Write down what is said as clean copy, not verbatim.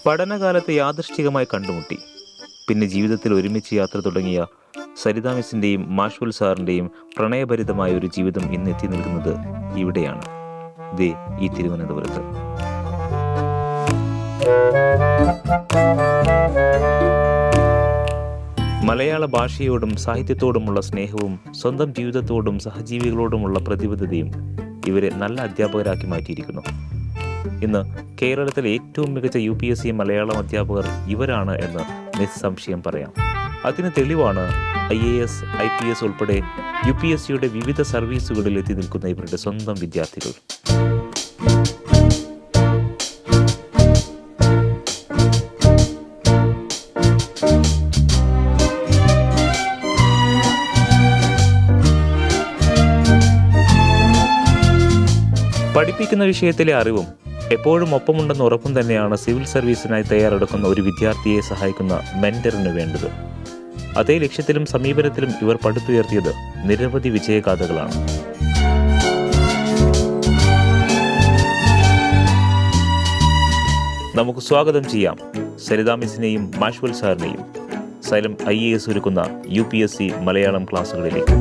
പഠനകാലത്ത് യാദൃശ്ചികമായി കണ്ടുമുട്ടി. പിന്നെ ജീവിതത്തിൽ ഒരുമിച്ച് യാത്ര തുടങ്ങിയ സരിത മിസ്സിൻ്റെയും മാഷ്വൽ സാറിൻ്റെയും പ്രണയഭരിതമായ ഒരു ജീവിതം ഇന്ന് എത്തി നിൽക്കുന്നത് ഇവിടെയാണ്, ദേ ഈ തിരുവനന്തപുരത്ത്. മലയാള ഭാഷയോടും സാഹിത്യത്തോടുമുള്ള സ്നേഹവും സ്വന്തം ജീവിതത്തോടും സഹജീവികളോടുമുള്ള പ്രതിബദ്ധതയും ഇവരെ നല്ല അധ്യാപകരാക്കി മാറ്റിയിരിക്കുന്നു. ഇന്ന് കേരളത്തിലെ ഏറ്റവും മികച്ച UPSC മലയാളം അധ്യാപകർ ഇവരാണ് എന്ന് നിസ്സംശയം പറയാം. അതിന് തെളിവാണ് IAS, IPS ഉൾപ്പെടെ UPSCയുടെ വിവിധ സർവീസുകളിൽ എത്തി നിൽക്കുന്ന ഇവരുടെ സ്വന്തം വിദ്യാർത്ഥികൾ. പഠിപ്പിക്കുന്ന വിഷയത്തിലെ അറിവും എപ്പോഴും ഒപ്പമുണ്ടെന്ന ഉറപ്പും തന്നെയാണ് സിവിൽ സർവീസിനായി തയ്യാറെടുക്കുന്ന ഒരു വിദ്യാർത്ഥിയെ സഹായിക്കുന്ന മെന്ററിന് വേണ്ടത്. അതേ ലക്ഷ്യത്തിലും സമീപനത്തിലും ഇവർ പടുത്തുയർത്തിയത് നിരവധി വിജയഗാഥകളാണ്. നമുക്ക് സ്വാഗതം ചെയ്യാം സരിത മിസ്സിനെയും മാഷ്വൽ സാറിനെയും സൈലം IAS ഒരുക്കുന്ന UPSC മലയാളം ക്ലാസ്സുകളിലേക്ക്.